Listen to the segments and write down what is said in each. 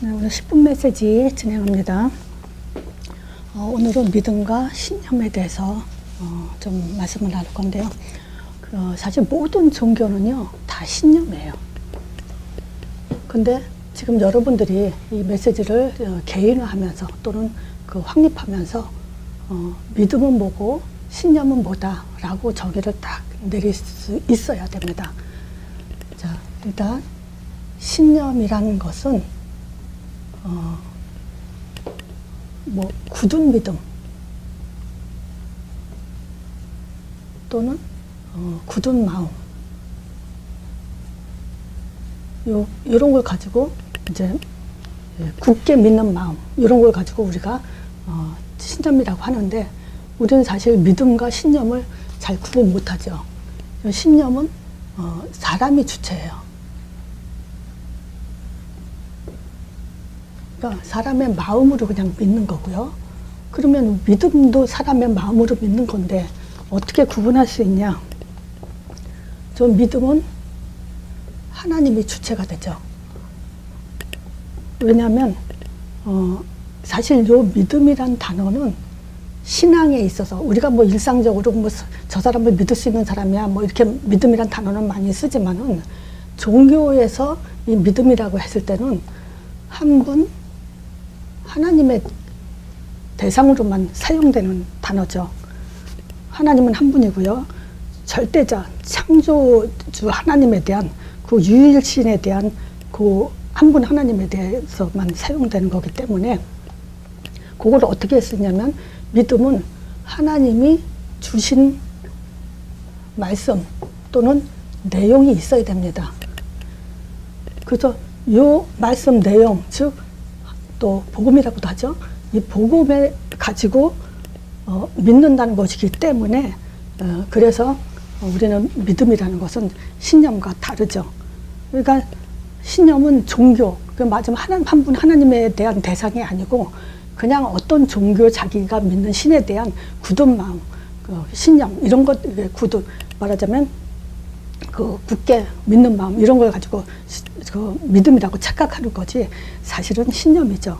네, 오늘 10분 메시지 진행합니다. 오늘은 믿음과 신념에 대해서 좀 말씀을 나눌 건데요. 사실 모든 종교는요, 다 신념이에요. 근데 지금 여러분들이 이 메시지를 개인화하면서 또는 확립하면서 믿음은 뭐고 신념은 뭐다라고 정의를 딱 내릴 수 있어야 됩니다. 자, 일단 신념이라는 것은 굳은 믿음 또는 굳은 마음, 이런 걸 가지고 이제 굳게 믿는 마음, 이런 걸 가지고 우리가 신념이라고 하는데, 우리는 사실 믿음과 신념을 잘 구분 못하죠. 신념은 사람이 주체예요. 그러니까 사람의 마음으로 그냥 믿는 거고요. 그러면 믿음도 사람의 마음으로 믿는 건데 어떻게 구분할 수 있냐? 저 믿음은 하나님이 주체가 되죠. 왜냐하면 사실 요 믿음이란 단어는 신앙에 있어서 우리가 일상적으로 저 사람을 믿을 수 있는 사람이야 이렇게 믿음이란 단어는 많이 쓰지만은, 종교에서 이 믿음이라고 했을 때는 한 분 하나님의 대상으로만 사용되는 단어죠. 하나님은 한 분이고요. 절대자, 창조주 하나님에 대한 그 유일신에 대한 그 한 분 하나님에 대해서만 사용되는 거기 때문에, 그걸 어떻게 쓰냐면, 믿음은 하나님이 주신 말씀 또는 내용이 있어야 됩니다. 그래서 요 말씀 내용, 즉 또 복음이라고도 하죠. 이 복음에 가지고 믿는다는 것이기 때문에, 그래서 우리는 믿음이라는 것은 신념과 다르죠. 그러니까 신념은 종교, 마지막 한 분 하나님에 대한 대상이 아니고 그냥 어떤 종교, 자기가 믿는 신에 대한 굳은 마음, 신념, 이런 것, 말하자면 굳게 믿는 마음, 이런 걸 가지고 믿음이라고 착각하는 거지, 사실은 신념이죠.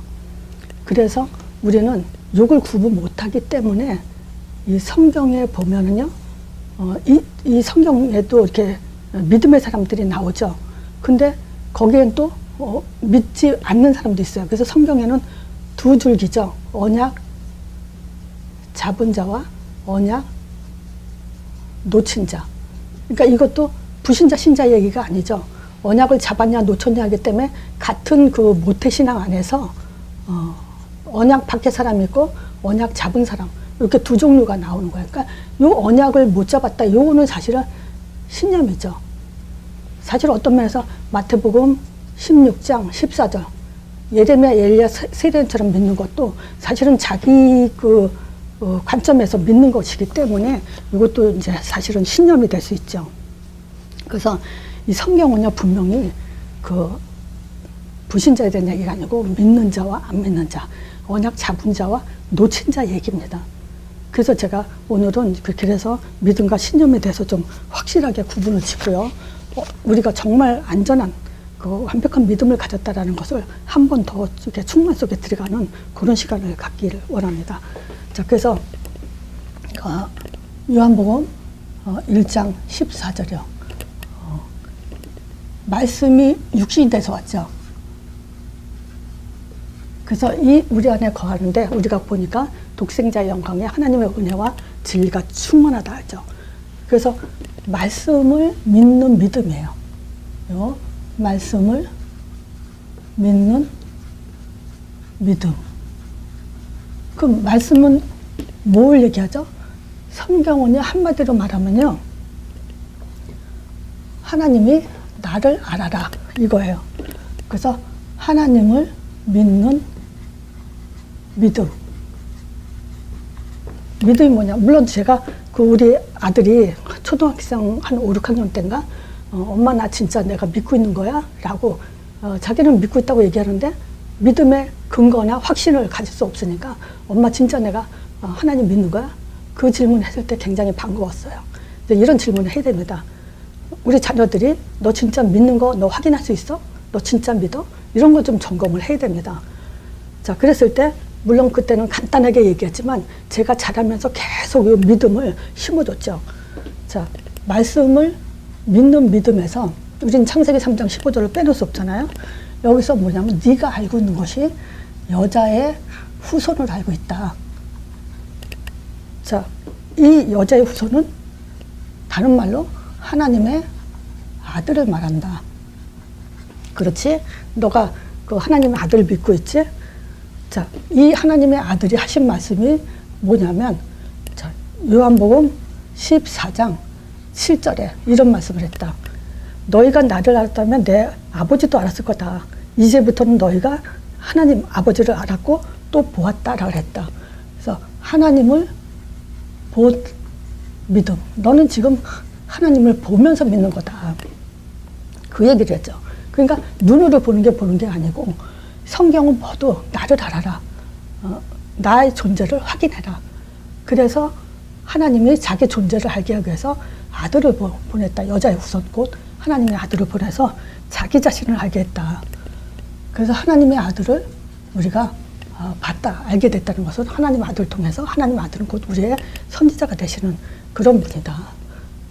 그래서 우리는 이걸 구분 못하기 때문에 이 성경에 보면은요, 이 성경에도 이렇게 믿음의 사람들이 나오죠. 근데 거기엔 또 믿지 않는 사람도 있어요. 그래서 성경에는 두 줄기죠. 언약 잡은 자와 언약 놓친 자. 그러니까 이것도 불신자 신자 얘기가 아니죠. 언약을 잡았냐 놓쳤냐 하기 때문에 같은 모태신앙 안에서 언약 밖에 사람이 있고 언약 잡은 사람, 이렇게 두 종류가 나오는 거예요. 그러니까 요 언약을 못 잡았다, 요거는 사실은 신념이죠. 사실 어떤 면에서 마태복음 16장 14절 예레미야, 엘리야, 세례처럼 믿는 것도 사실은 자기 관점에서 믿는 것이기 때문에 이것도 이제 사실은 신념이 될 수 있죠. 그래서 이 성경은요, 분명히 불신자에 대한 얘기가 아니고 믿는 자와 안 믿는 자, 언약 잡은 자와 놓친 자 얘기입니다. 그래서 제가 오늘은 그래서 믿음과 신념에 대해서 좀 확실하게 구분을 짓고요. 우리가 정말 안전한 완벽한 믿음을 가졌다라는 것을 한 번 더 충만 속에 들어가는 그런 시간을 갖기를 원합니다. 자, 그래서 요한복음 1장 14절이요. 말씀이 육신이 돼서 왔죠. 그래서 우리 안에 거하는데, 우리가 보니까 독생자의 영광에 하나님의 은혜와 진리가 충만하다 하죠. 그래서 말씀을 믿는 믿음이에요. 요 말씀을 믿는 믿음. 그 말씀은 뭘 얘기하죠? 성경은요, 한마디로 말하면요, 하나님이 나를 알아라, 이거예요. 그래서 하나님을 믿는 믿음. 믿음이 뭐냐? 물론 제가 우리 아들이 초등학생 한 5, 6학년 때인가, 엄마 나 진짜 내가 믿고 있는 거야? 라고 자기는 믿고 있다고 얘기하는데, 믿음의 근거나 확신을 가질 수 없으니까, 엄마 진짜 내가 하나님 믿는 거야? 그 질문을 했을 때 굉장히 반가웠어요. 이런 질문을 해야 됩니다. 우리 자녀들이 너 진짜 믿는 거 너 확인할 수 있어? 너 진짜 믿어? 이런 거 좀 점검을 해야 됩니다. 자, 그랬을 때 물론 그때는 간단하게 얘기했지만 제가 자라면서 계속 이 믿음을 심어줬죠. 자, 말씀을 믿는 믿음에서 우린 창세기 3장 15절을 빼놓을 수 없잖아요. 여기서 뭐냐면 네가 알고 있는 것이 여자의 후손을 알고 있다. 자, 이 여자의 후손은 다른 말로 하나님의 아들을 말한다. 그렇지? 너가 그 하나님의 아들을 믿고 있지? 자, 이 하나님의 아들이 하신 말씀이 뭐냐면, 자, 요한복음 14장 7절에 이런 말씀을 했다. 너희가 나를 알았다면 내 아버지도 알았을 거다. 이제부터는 너희가 하나님 아버지를 알았고 또 보았다라고 했다. 그래서 하나님을 본 믿음. 너는 지금 하나님을 보면서 믿는 거다. 그 얘기를 했죠. 그러니까 눈으로 보는 게 아니고 성경은 모두 나를 알아라. 나의 존재를 확인해라. 그래서 하나님이 자기 존재를 알게 하기 위해서 아들을 보냈다. 여자의 후손 곧 하나님의 아들을 보내서 자기 자신을 알게 했다. 그래서 하나님의 아들을 우리가 봤다, 알게 됐다는 것은 하나님의 아들을 통해서 하나님의 아들은 곧 우리의 선지자가 되시는 그런 분이다.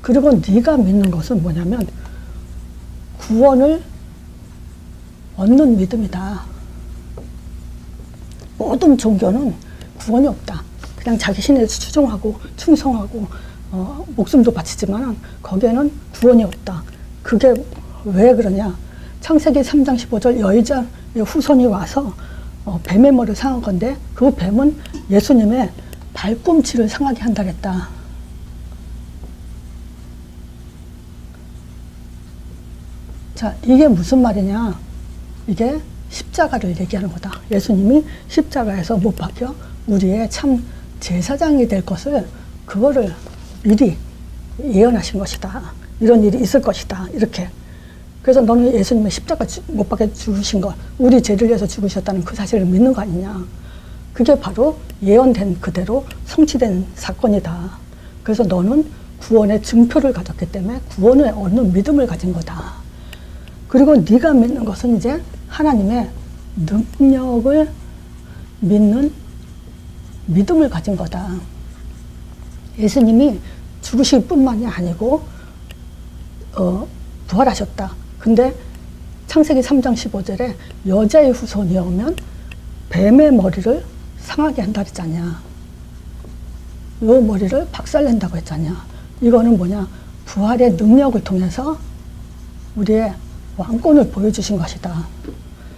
그리고 네가 믿는 것은 뭐냐면 구원을 얻는 믿음이다. 모든 종교는 구원이 없다. 그냥 자기 신에 추종하고 충성하고 목숨도 바치지만 거기에는 구원이 없다. 그게 왜 그러냐? 창세기 3장 15절 여자의 후손이 와서 뱀의 머리를 상한 건데 그 뱀은 예수님의 발꿈치를 상하게 한다 그랬다. 자, 이게 무슨 말이냐? 이게 십자가를 얘기하는 거다. 예수님이 십자가에서 못 박혀 우리의 참 제사장이 될 것을 그거를 미리 예언하신 것이다. 이런 일이 있을 것이다. 이렇게. 그래서 너는 예수님의 십자가 못 박혀 죽으신 것, 우리 죄를 위해서 죽으셨다는 그 사실을 믿는 거 아니냐. 그게 바로 예언된 그대로 성취된 사건이다. 그래서 너는 구원의 증표를 가졌기 때문에 구원을 얻는 믿음을 가진 거다. 그리고 네가 믿는 것은 이제 하나님의 능력을 믿는 믿음을 가진 거다. 예수님이 죽으실 뿐만이 아니고 부활하셨다. 근데 창세기 3장 15절에 여자의 후손이 오면 뱀의 머리를 상하게 한다 그랬잖냐. 요 머리를 박살낸다고 했잖냐. 이거는 뭐냐? 부활의 능력을 통해서 우리의 왕권을 보여주신 것이다.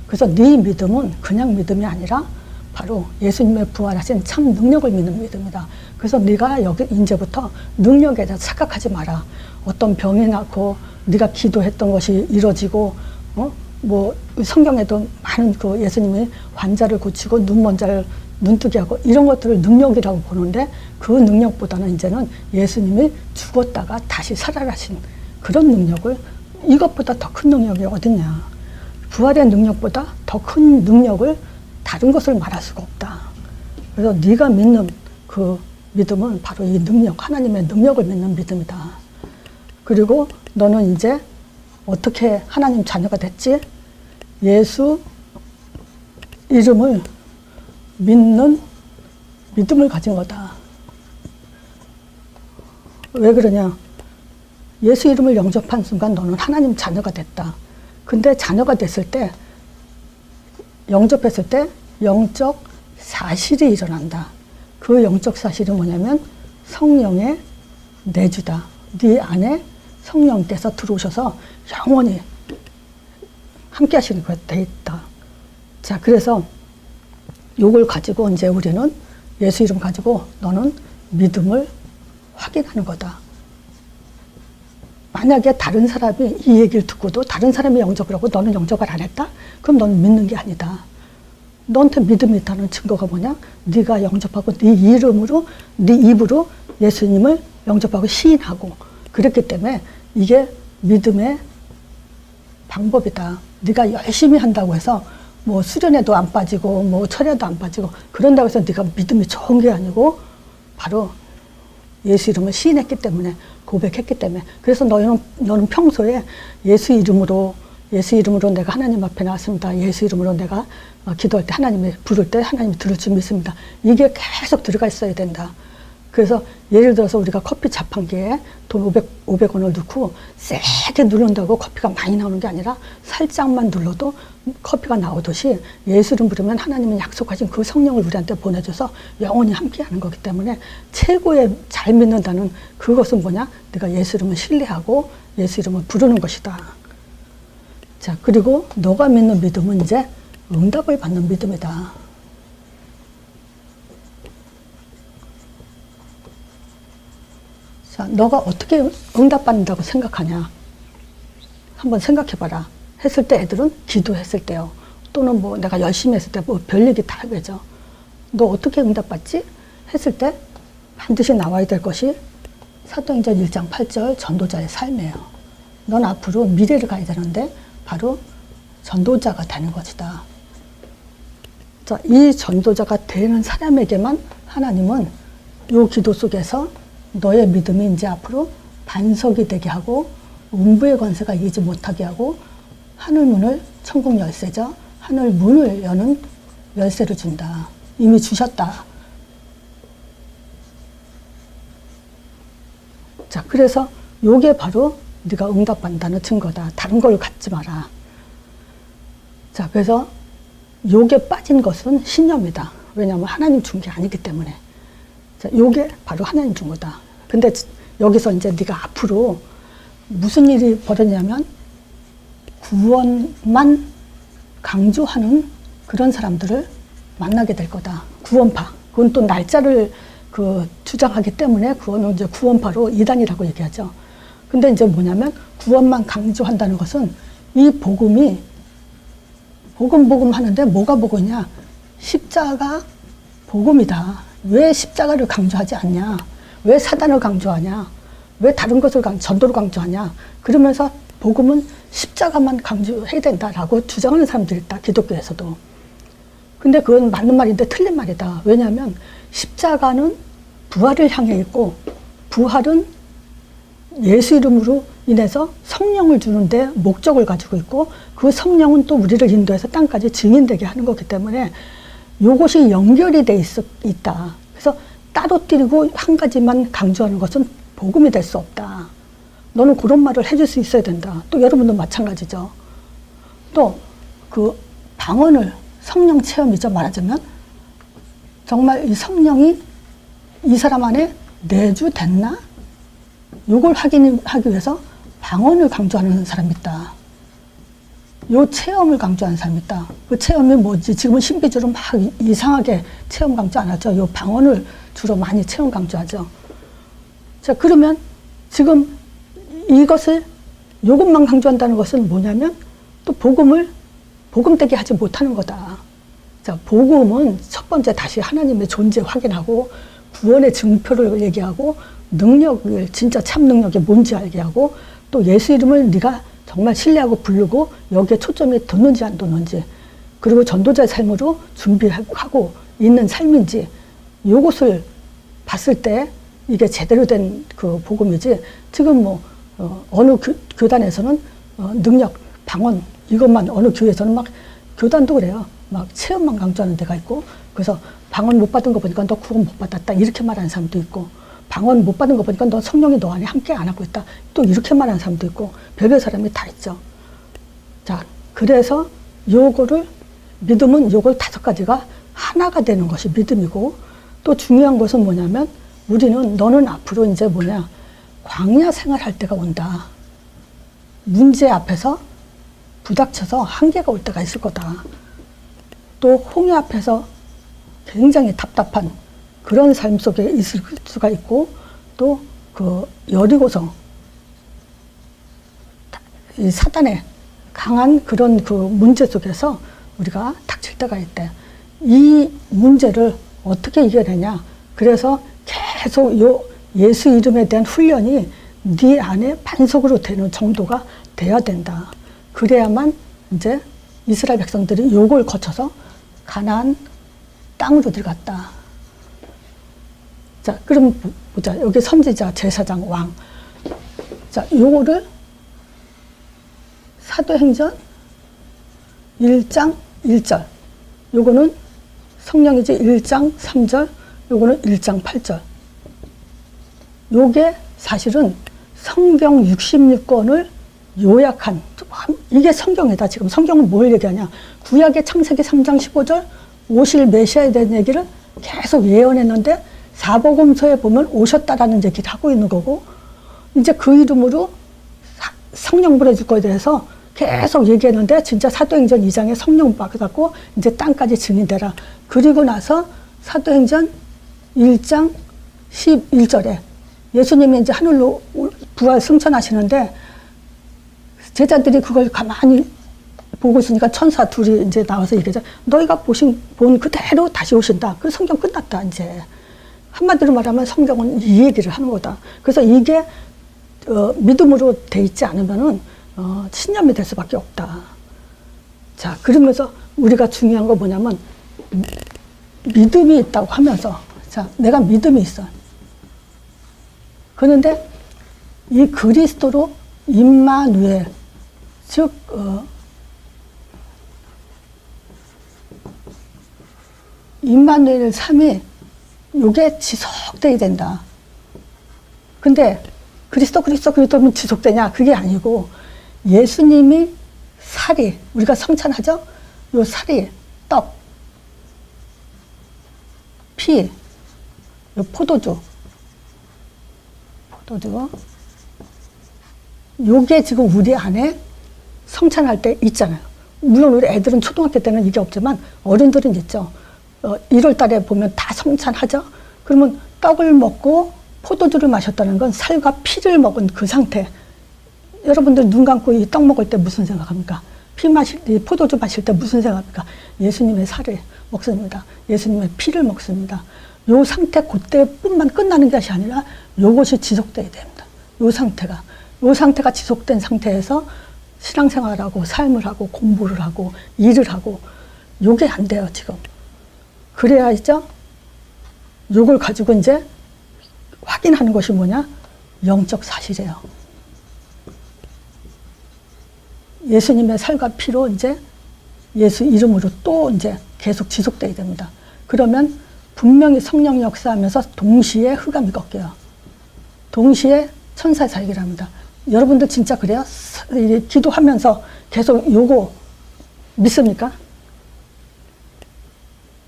그래서 네 믿음은 그냥 믿음이 아니라 바로 예수님의 부활하신 참 능력을 믿는 믿음이다. 그래서 네가 여기 이제부터 능력에 대해서 착각하지 마라. 어떤 병이 낫고 네가 기도했던 것이 이루어지고 뭐 성경에도 많은 그 예수님이 환자를 고치고 눈먼 자를 눈뜨게 하고 이런 것들을 능력이라고 보는데 그 능력보다는 이제는 예수님이 죽었다가 다시 살아나신 그런 능력을, 이것보다 더 큰 능력이 어딨냐. 부활의 능력보다 더 큰 능력을 다른 것을 말할 수가 없다. 그래서 네가 믿는 그 믿음은 바로 이 능력, 하나님의 능력을 믿는 믿음이다. 그리고 너는 이제 어떻게 하나님 자녀가 됐지? 예수 이름을 믿는 믿음을 가진 거다. 왜 그러냐? 예수 이름을 영접한 순간 너는 하나님 자녀가 됐다. 근데 자녀가 됐을 때, 영접했을 때 영적 사실이 일어난다. 그 영적 사실이 뭐냐면 성령의 내주다. 네 안에 성령께서 들어오셔서 영원히 함께 하시는 것 돼 있다. 자, 그래서 요걸 가지고 이제 우리는 예수 이름 가지고 너는 믿음을 확인하는 거다. 만약에 다른 사람이 이 얘기를 듣고도 다른 사람이 영접을 하고 너는 영접을 안 했다? 그럼 너는 믿는 게 아니다. 너한테 믿음이 있다는 증거가 뭐냐? 네가 영접하고 네 이름으로, 네 입으로 예수님을 영접하고 시인하고 그랬기 때문에 이게 믿음의 방법이다. 네가 열심히 한다고 해서 뭐 수련회도 안 빠지고 뭐 철야도 안 빠지고 그런다고 해서 네가 믿음이 좋은 게 아니고 바로 예수 이름을 시인했기 때문에, 고백했기 때문에. 그래서 너는 평소에 예수 이름으로 예수 이름으로 내가 하나님 앞에 나왔습니다. 예수 이름으로 내가 기도할 때 하나님이 부를 때 하나님이 들을 줄 믿습니다. 이게 계속 들어가 있어야 된다. 그래서 예를 들어서 우리가 커피 자판기에 돈 500원을 넣고 세게 누른다고 커피가 많이 나오는 게 아니라 살짝만 눌러도 커피가 나오듯이 예수 이름 부르면 하나님은 약속하신 그 성령을 우리한테 보내줘서 영원히 함께하는 거기 때문에 최고의 잘 믿는다는 그것은 뭐냐? 내가 예수 이름을 신뢰하고 예수 이름을 부르는 것이다. 자, 그리고 너가 믿는 믿음은 이제 응답을 받는 믿음이다. 자, 너가 어떻게 응답받는다고 생각하냐? 한번 생각해봐라. 했을 때 애들은 기도했을 때요. 또는 뭐 내가 열심히 했을 때 뭐 별 얘기 다 하겠죠. 너 어떻게 응답받지? 했을 때 반드시 나와야 될 것이 사도행전 1장 8절 전도자의 삶이에요. 넌 앞으로 미래를 가야 되는데 바로 전도자가 되는 것이다. 자, 이 전도자가 되는 사람에게만 하나님은 이 기도 속에서 너의 믿음이 이제 앞으로 반석이 되게 하고 음부의 권세가 이기지 못하게 하고 하늘 문을 천국 열쇠죠. 하늘 문을 여는 열쇠를 준다. 이미 주셨다. 자, 그래서 요게 바로 네가 응답받는다는 증거다. 다른 걸 갖지 마라. 자, 그래서 요게 빠진 것은 신념이다. 왜냐하면 하나님 준 게 아니기 때문에. 자, 요게 바로 하나님 준 거다. 근데 여기서 이제 네가 앞으로 무슨 일이 벌어지냐면 구원만 강조하는 그런 사람들을 만나게 될 거다. 구원파. 그건 또 날짜를 주장하기 때문에 그거는 이제 구원파로 이단이라고 얘기하죠. 근데 이제 뭐냐면 구원만 강조한다는 것은 이 복음이 복음 하는데 뭐가 복음이냐? 십자가 복음이다. 왜 십자가를 강조하지 않냐? 왜 사단을 강조하냐? 왜 다른 것을 전도를 강조하냐? 그러면서 복음은 십자가만 강조해야 된다라고 주장하는 사람들이 있다. 기독교에서도. 근데 그건 맞는 말인데 틀린 말이다. 왜냐하면 십자가는 부활을 향해 있고 부활은 예수 이름으로 인해서 성령을 주는데 목적을 가지고 있고 그 성령은 또 우리를 인도해서 땅까지 증인되게 하는 거기 때문에 이것이 연결이 돼 있다. 그래서 따로뜨리고 한 가지만 강조하는 것은 복음이 될 수 없다. 너는 그런 말을 해줄 수 있어야 된다. 또 여러분도 마찬가지죠. 또 그 방언을 성령 체험이죠. 말하자면 정말 이 성령이 이 사람 안에 내주됐나? 이걸 확인하기 위해서 방언을 강조하는 사람이 있다. 요 체험을 강조하는 사람이 있다. 그 체험이 뭐지? 지금은 신비주로 막 이상하게 체험 강조 안 하죠. 요 방언을 주로 많이 체험 강조하죠. 자, 그러면 지금 이것을 요것만 강조한다는 것은 뭐냐면 또 복음되게 하지 못하는 거다. 자, 복음은 첫 번째 다시 하나님의 존재 확인하고 구원의 증표를 얘기하고 능력을 진짜 참 능력이 뭔지 알게 하고 또 예수 이름을 네가 정말 신뢰하고 부르고 여기에 초점이 뒀는지 안 뒀는지 그리고 전도자의 삶으로 준비하고 있는 삶인지 요것을 봤을 때 이게 제대로 된 그 복음이지 지금 뭐 어느 교단에서는 능력, 방언 이것만 어느 교회에서는 막 교단도 그래요. 막 체험만 강조하는 데가 있고 그래서 방언 못 받은 거 보니까 너 구원 못 받았다 이렇게 말하는 사람도 있고 방언 못 받은 거 보니까 너 성령이 너 안에 함께 안 하고 있다 또 이렇게 말하는 사람도 있고 별별 사람이 다 있죠. 자, 그래서 요거를 믿음은 요걸 5가지가 하나가 되는 것이 믿음이고 또 중요한 것은 뭐냐면 너는 앞으로 이제 광야 생활할 때가 온다. 문제 앞에서 부닥쳐서 한계가 올 때가 있을 거다. 또 홍해 앞에서 굉장히 답답한 그런 삶 속에 있을 수가 있고 또 그 여리고성 이 사단의 강한 그런 그 문제 속에서 우리가 닥칠 때가 있대. 이 문제를 어떻게 이겨내냐. 그래서 계속 요 예수 이름에 대한 훈련이 네 안에 반석으로 되는 정도가 돼야 된다. 그래야만 이제 이스라엘 백성들이 요걸 거쳐서 가나안 땅으로 들어갔다. 자, 그럼 보자. 여기 선지자, 제사장, 왕. 자, 요거를 사도행전 1장 1절. 요거는 성령이지 1장 3절. 요거는 1장 8절. 요게 사실은 성경 66권을 요약한, 이게 성경이다. 지금 성경은 뭘 얘기하냐. 구약의 창세기 3장 15절 오실 메시아에 대한 얘기를 계속 예언했는데 사복음서에 보면 오셨다라는 얘기를 하고 있는 거고, 이제 그 이름으로 성령 보내줄 거에 대해서 계속 얘기했는데 진짜 사도행전 2장에 성령 받아갖고 이제 땅까지 증인되라. 그리고 나서 사도행전 1장 11절에 예수님이 이제 하늘로 부활 승천하시는데 제자들이 그걸 가만히 보고 있으니까 천사 둘이 이제 나와서 얘기하죠. 너희가 본 그대로 다시 오신다. 그 성경 끝났다, 이제. 한마디로 말하면 성경은 이 얘기를 하는 거다. 그래서 이게 믿음으로 돼 있지 않으면은 신념이 될 수밖에 없다. 자, 그러면서 우리가 중요한 거 뭐냐면 믿음이 있다고 하면서, 자, 내가 믿음이 있어. 그런데 이 그리스도로 임마누엘, 즉 임마누엘 3이 요게 지속돼야 된다. 근데 그리스도면 지속되냐? 그게 아니고 예수님이 살이, 우리가 성찬하죠? 요 살이, 떡, 피, 요 포도주, 요게 지금 우리 안에 성찬할 때 있잖아요. 물론 우리 애들은 초등학교 때는 이게 없지만 어른들은 있죠. 1월 달에 보면 다 성찬하죠. 그러면 떡을 먹고 포도주를 마셨다는 건 살과 피를 먹은 그 상태. 여러분들 눈 감고 이 떡 먹을 때 무슨 생각합니까? 이 포도주 마실 때 무슨 생각합니까? 예수님의 살을 먹습니다. 예수님의 피를 먹습니다. 요 상태 그때뿐만 끝나는 것이 아니라 요것이 지속돼야 됩니다. 요 상태가 지속된 상태에서 신앙생활하고 삶을 하고 공부를 하고 일을 하고 요게 안 돼요, 지금. 그래야죠. 요걸 가지고 이제 확인하는 것이 뭐냐? 영적 사실이에요. 예수님의 살과 피로 이제 예수 이름으로 또 이제 계속 지속돼야 됩니다. 그러면 분명히 성령 역사하면서 동시에 흑암이 꺾여요. 동시에 천사의 살기를 합니다. 여러분들 진짜 그래요? 기도하면서 계속 요거 믿습니까?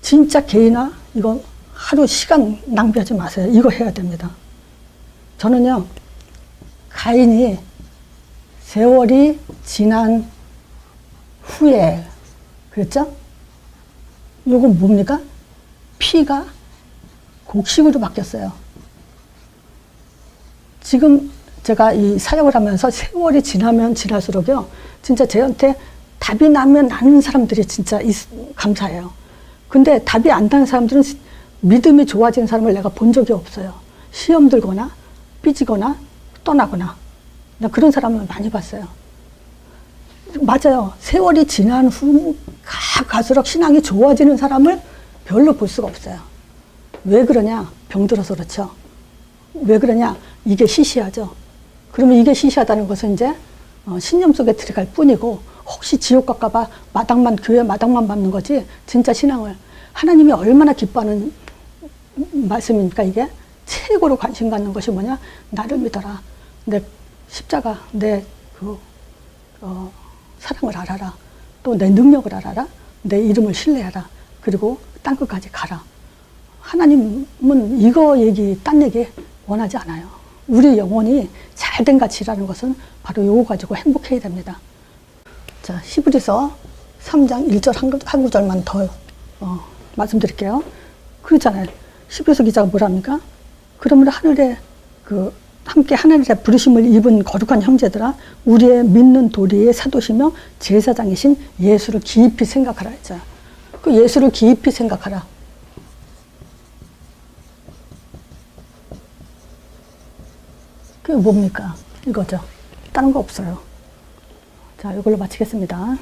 진짜 개인아, 이거 하루 시간 낭비하지 마세요. 이거 해야 됩니다. 저는요, 가인이 세월이 지난 후에, 그랬죠? 요건 뭡니까? 피가 곡식으로 바뀌었어요. 지금 제가 이 사역을 하면서 세월이 지나면 지날수록요, 진짜 저한테 답이 나면 나는 사람들이 진짜 감사해요. 근데 답이 안 나는 사람들은 믿음이 좋아지는 사람을 내가 본 적이 없어요. 시험 들거나 삐지거나 떠나거나. 나 그런 사람을 많이 봤어요. 맞아요. 세월이 지난 후 갈수록 신앙이 좋아지는 사람을 별로 볼 수가 없어요. 왜 그러냐? 병들어서 그렇죠. 왜 그러냐? 이게 시시하죠. 그러면 이게 시시하다는 것은 이제 신념 속에 들어갈 뿐이고, 혹시 지옥 갈까봐 교회 마당만 밟는 거지, 진짜 신앙을 하나님이 얼마나 기뻐하는 말씀입니까? 이게 최고로 관심 갖는 것이 뭐냐? 나를 믿어라. 내 십자가, 내 사랑을 알아라. 또 내 능력을 알아라. 내 이름을 신뢰하라. 그리고 땅끝까지 가라. 하나님은 이거 딴 얘기 원하지 않아요. 우리 영혼이 잘된 가치라는 것은 바로 요거 가지고 행복해야 됩니다. 자, 히브리서 3장 1절 한 구절만 더 말씀드릴게요. 그렇잖아요. 히브리서 기자가 뭐랍니까? 그러므로 함께 하늘의 부르심을 입은 거룩한 형제들아, 우리의 믿는 도리의 사도시며 제사장이신 예수를 깊이 생각하라 했죠. 그 예수를 깊이 생각하라. 그게 뭡니까? 이거죠. 다른 거 없어요. 자, 이걸로 마치겠습니다.